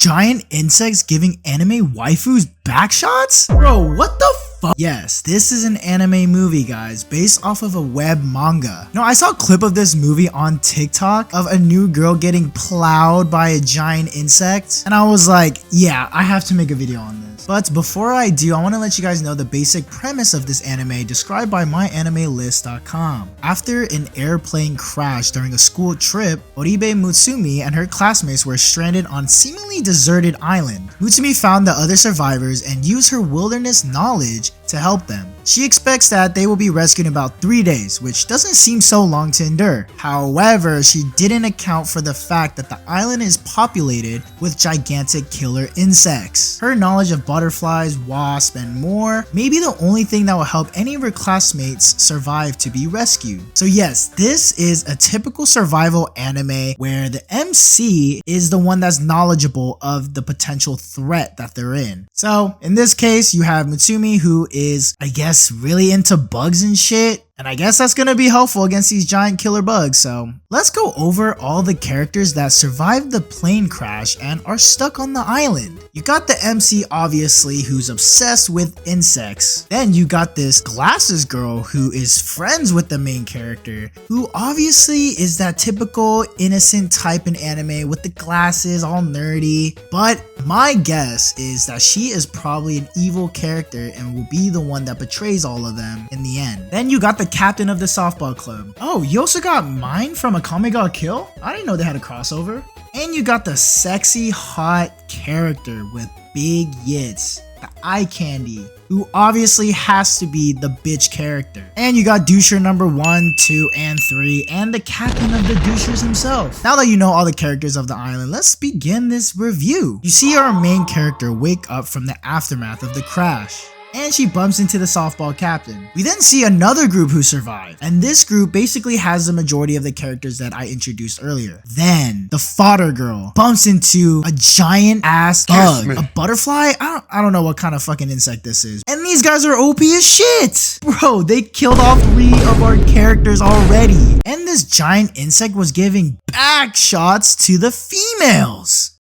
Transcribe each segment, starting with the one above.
giant insects giving anime waifus backshots? Bro, what the fuck? Yes, this is an anime movie, guys, based off of a web manga. No, I saw a clip of this movie on TikTok of a new girl getting plowed by a giant insect, and I was like, yeah, I have to make a video on this. But before I do, I want to let you guys know the basic premise of this anime described by myanimelist.com. After an airplane crash during a school trip, Oribe Mutsumi and her classmates were stranded on seemingly deserted island. Mutsumi found the other survivors and used her wilderness knowledge to help them. She expects that they will be rescued in about 3 days, which doesn't seem so long to endure. However, she didn't account for the fact that the island is populated with gigantic killer insects. Her knowledge of butterflies, wasps, and more may be the only thing that will help any of her classmates survive to be rescued. So yes, this is a typical survival anime where the MC is the one that's knowledgeable of the potential threat that they're in. So in this case, you have Mutsumi, who is, I guess, really into bugs and shit. And I guess that's gonna be helpful against these giant killer bugs. So let's go over all the characters that survived the plane crash and are stuck on the island. You got the MC, obviously, who's obsessed with insects. Then you got this glasses girl who is friends with the main character, who obviously is that typical innocent type in anime with the glasses, all nerdy. But my guess is that she is probably an evil character and will be the one that betrays all of them in the end. Then you got the captain of the softball club. Oh, you also got Mine from Akame ga Kill? I didn't know they had a crossover. And you got the sexy, hot character with big yits, the eye candy, who obviously has to be the bitch character. And you got doucher number 1, 2, and 3, and the captain of the douchers himself. Now that you know all the characters of the island, let's begin this review. You see our main character wake up from the aftermath of the crash, and she bumps into the softball captain. We then see another group who survive, and this group basically has the majority of the characters that I introduced earlier. Then the fodder girl bumps into a giant ass bug, a butterfly. I don't know what kind of fucking insect this is, and these guys are OP as shit. Bro, they killed off 3 of our characters already, and this giant insect was giving back shots to the females.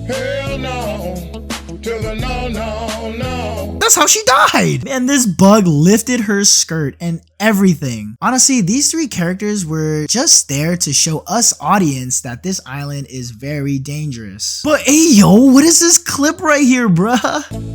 Hell no, to the no, no, no. That's how she died. Man, this bug lifted her skirt and everything. Honestly, these 3 characters were just there to show us audience that this island is very dangerous. But hey yo, what is this clip right here, bruh?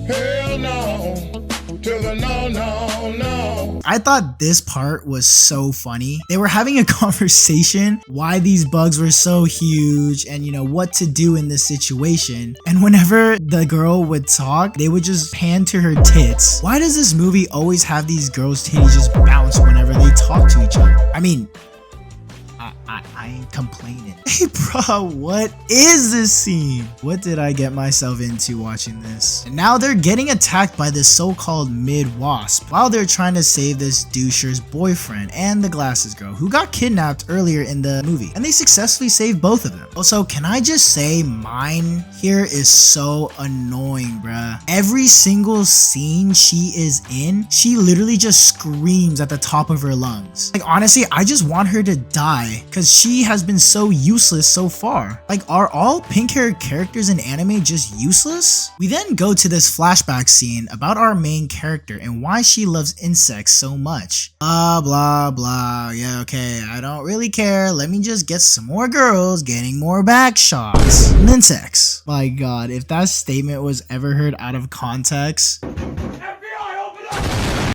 Hell no, to the no, no, no. I thought this part was so funny. They were having a conversation why these bugs were so huge and, you know, what to do in this situation. And whenever the girl would talk, they would just pan to her tits. Why does this movie always have these girls' titties just bounce whenever they talk to each other? I mean, I ain't complaining. Hey bro, what is this scene? What did I get myself into watching this? And now they're getting attacked by this so-called mid-wasp while they're trying to save this doucher's boyfriend and the glasses girl who got kidnapped earlier in the movie. And they successfully saved both of them. Also, can I just say Mine here is so annoying, bruh. Every single scene she is in, she literally just screams at the top of her lungs. Like honestly, I just want her to die because she has been so useless so far. Like, are all pink-haired characters in anime just useless? We then go to this flashback scene about our main character and why she loves insects so much. Blah, blah, blah. Yeah, okay, I don't really care. Let me just get some more girls getting more back shots. Insects. My god, if that statement was ever heard out of context.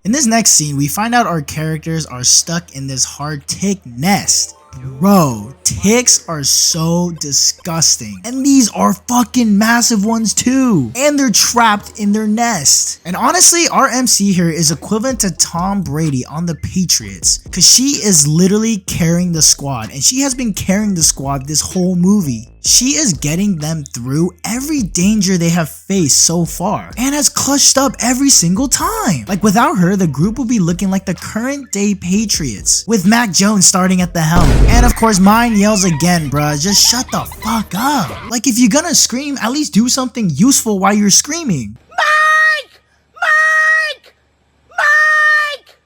In this next scene, we find out our characters are stuck in this hard tick nest. Bro, ticks are so disgusting. And these are fucking massive ones too. And they're trapped in their nest. And honestly, our MC here is equivalent to Tom Brady on the Patriots. Because she is literally carrying the squad. And she has been carrying the squad this whole movie. She is getting them through every danger they have faced so far and has clutched up every single time. Like without her, the group will be looking like the current day Patriots with Mac Jones starting at the helm. And of course, Mine yells again, bruh, just shut the fuck up. Like if you're gonna scream, at least do something useful while you're screaming. Mike! Mike! Mike!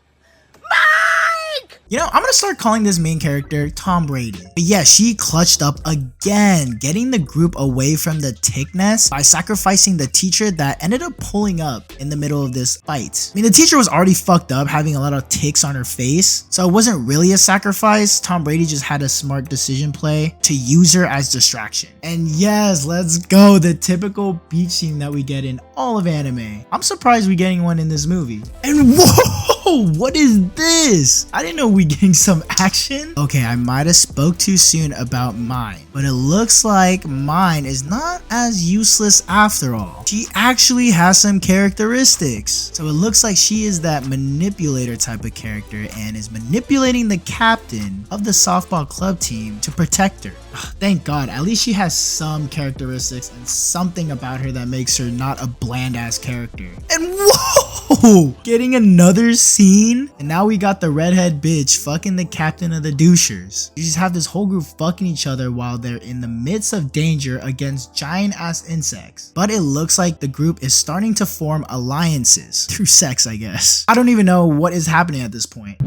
Mike! You know, I'm gonna start calling this main character Tom Brady. But yeah, she clutched up again, getting the group away from the tick nest by sacrificing the teacher that ended up pulling up in the middle of this fight. I mean, the teacher was already fucked up, having a lot of ticks on her face, so it wasn't really a sacrifice. Tom Brady just had a smart decision play to use her as distraction. And yes, let's go, the typical beach scene that we get in all of anime. I'm surprised we're getting one in this movie. And whoa, what is this? I didn't know we getting some action. Okay, I might have spoke too soon about Mine, but it looks like Mine is not as useless after all. She actually has some characteristics. So it looks like she is that manipulator type of character and is manipulating the captain of the softball club team to protect her. Ugh, thank God, at least she has some characteristics and something about her that makes her not a bland ass character. And whoa, getting another scene, and now we got the redhead bitch fucking the captain of the douchers. You just have this whole group fucking each other while they're in the midst of danger against giant ass insects. But it looks like the group is starting to form alliances through sex, I guess. I don't even know what is happening at this point.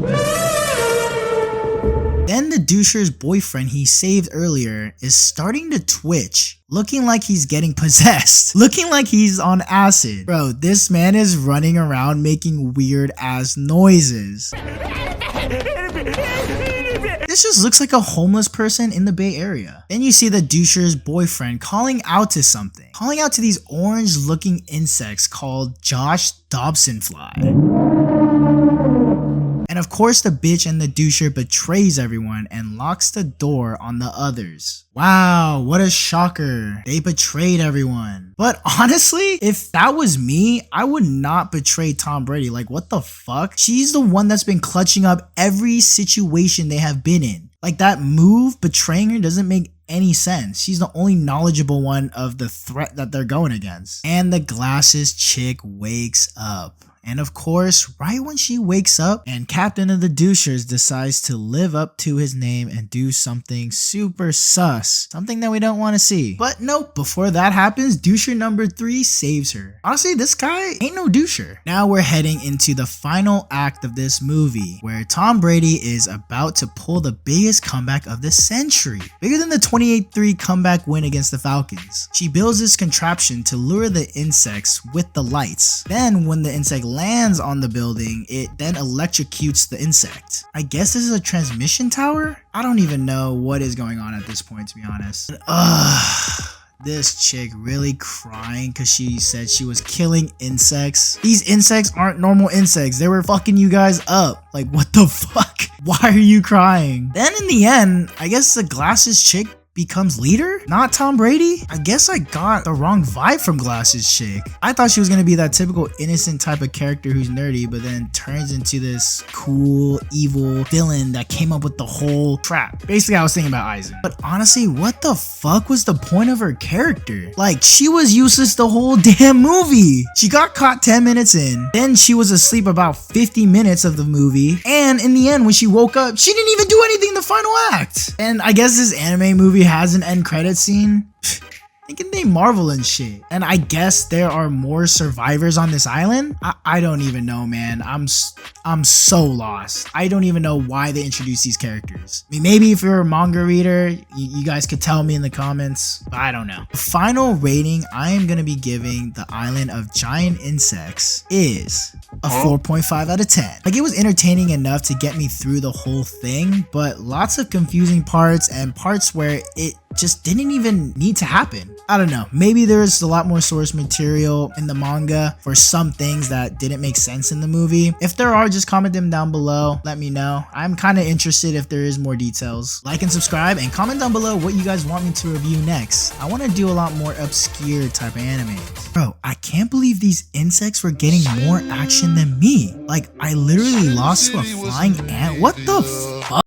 Then the doucher's boyfriend he saved earlier is starting to twitch, looking like he's getting possessed, looking like he's on acid. Bro, this man is running around making weird ass noises. This just looks like a homeless person in the Bay Area. Then you see the doucher's boyfriend calling out to something, calling out to these orange looking insects called Josh Dobson fly. And of course the bitch and the doucher betrays everyone and locks the door on the others. Wow, what a shocker. They betrayed everyone. But honestly, if that was me, I would not betray Tom Brady. Like, what the fuck? She's the one that's been clutching up every situation they have been in. Like, that move, betraying her, doesn't make any sense. She's the only knowledgeable one of the threat that they're going against. And the glasses chick wakes up. And of course, right when she wakes up and Captain of the Douchers decides to live up to his name and do something super sus, something that we don't want to see. But nope, before that happens, Doucher number 3 saves her. Honestly, this guy ain't no doucher. Now we're heading into the final act of this movie, where Tom Brady is about to pull the biggest comeback of the century, bigger than the 28-3 comeback win against the Falcons. She builds this contraption to lure the insects with the lights. Then when the insect lands on the building, it then electrocutes the insect. I guess this is a transmission tower? I don't even know what is going on at this point, to be honest. This chick really crying because she said she was killing insects. These insects aren't normal insects. They were fucking you guys up. Like, what the fuck? Why are you crying? Then in the end, I guess the glasses chick becomes leader? Not Tom Brady? I guess I got the wrong vibe from Glasses Chick. I thought she was gonna be that typical innocent type of character who's nerdy, but then turns into this cool, evil villain that came up with the whole trap. Basically, I was thinking about Isaac. But honestly, what the fuck was the point of her character? Like, she was useless the whole damn movie. She got caught 10 minutes in, then she was asleep about 50 minutes of the movie, and in the end, when she woke up, she didn't even do anything in the final act. And I guess this anime movie has an end credit scene. Thinking they Marvel and shit. And I guess there are more survivors on this island? I don't even know, man. I'm so lost. I don't even know why they introduced these characters. I mean, maybe if you're a manga reader, you guys could tell me in the comments, but I don't know. The final rating I am gonna be giving the Island of Giant Insects is a 4.5 out of 10. Like, it was entertaining enough to get me through the whole thing, but lots of confusing parts and parts where it just didn't even need to happen. I don't know, maybe there's a lot more source material in the manga for some things that didn't make sense in the movie. If there are, just comment them down below, let me know. I'm kind of interested if there is more details. Like and subscribe and comment down below what you guys want me to review next. I want to do a lot more obscure type of anime. Bro, I can't believe these insects were getting more action than me. Like, I literally lost to a flying ant. What the fuck?